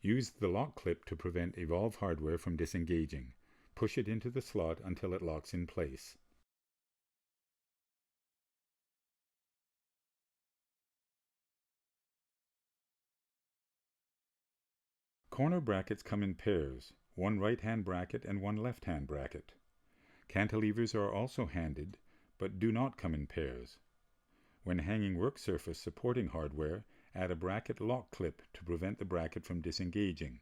Use the lock clip to prevent Evolve hardware from disengaging. Push it into the slot until it locks in place. Corner brackets come in pairs, one right-hand bracket and one left-hand bracket. Cantilevers are also handed, but do not come in pairs. When hanging Worksurface supporting hardware, add a bracket lock clip to prevent the bracket from disengaging.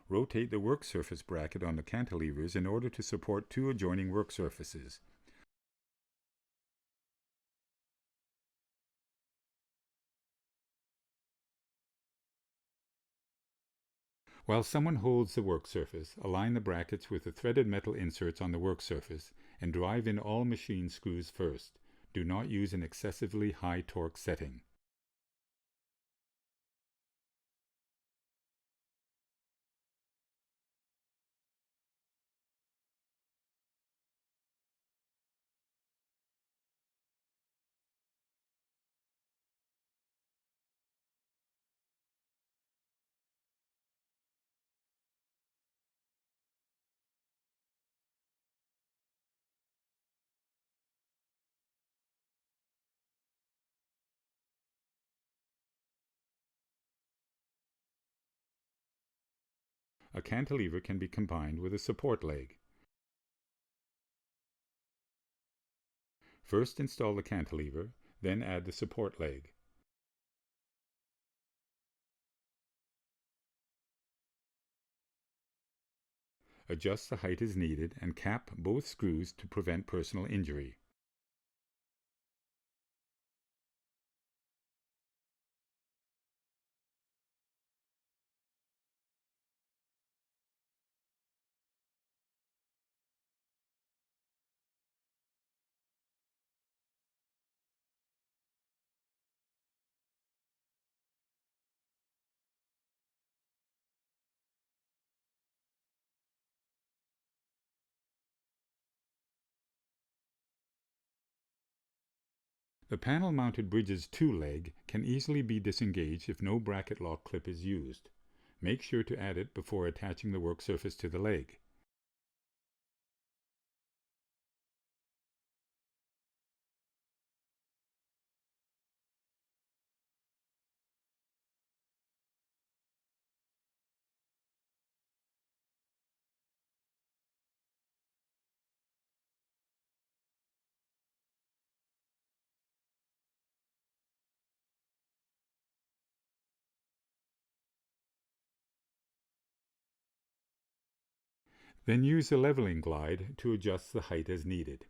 Rotate the Worksurface bracket on the cantilevers in order to support two adjoining work surfaces. While someone holds the work surface, align the brackets with the threaded metal inserts on the work surface and drive in all machine screws first. Do not use an excessively high torque setting. A cantilever can be combined with a support leg. First install the cantilever, then add the support leg. Adjust the height as needed and cap both screws to prevent personal injury. The panel-mounted bridge's 2 leg can easily be disengaged if no bracket lock clip is used. Make sure to add it before attaching the work surface to the leg. Then use the leveling glide to adjust the height as needed.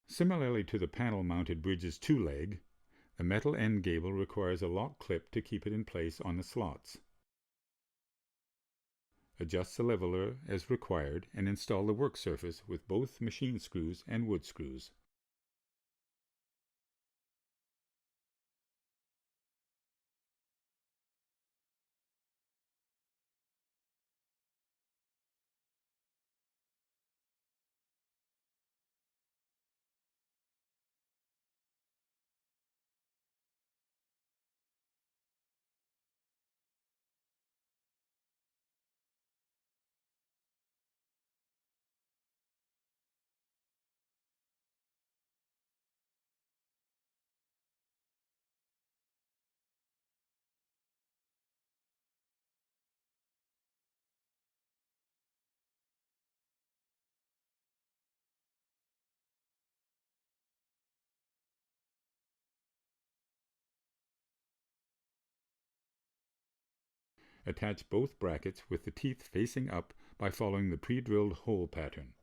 Similarly to the panel-mounted bridge's 2 leg, the metal end gable requires a lock clip to keep it in place on the slots. Adjust the leveler as required and install the work surface with both machine screws and wood screws. Attach both brackets with the teeth facing up by following the pre-drilled hole pattern.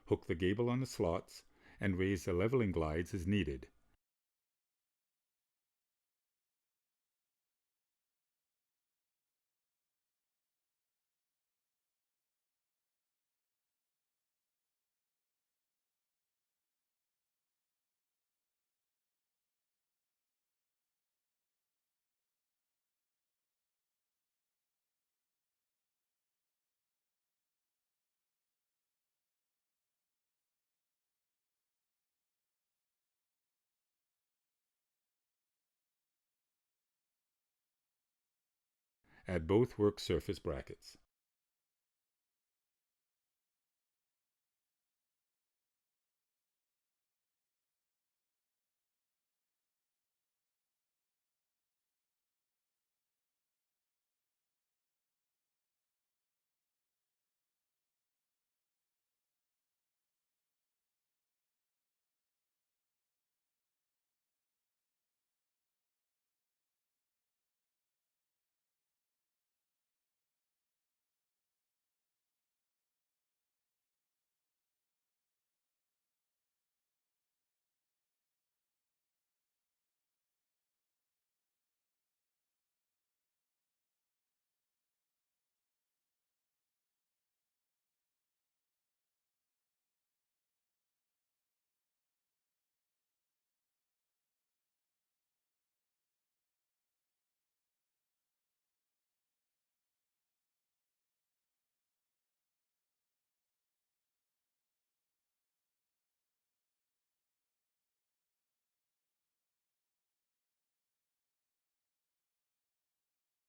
Hook the gable on the slots and raise the leveling glides as needed. Add both work surface brackets.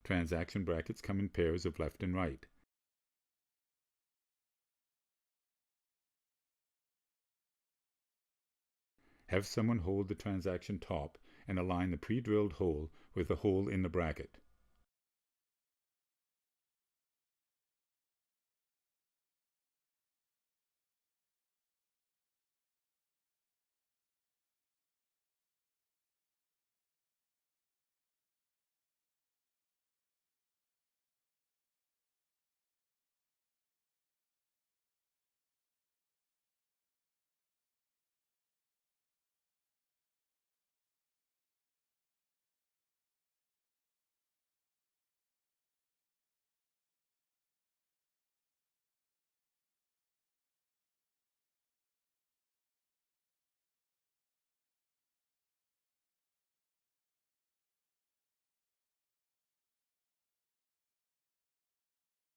Transaction brackets come in pairs of left and right. Have someone hold the transaction top and align the pre-drilled hole with the hole in the bracket.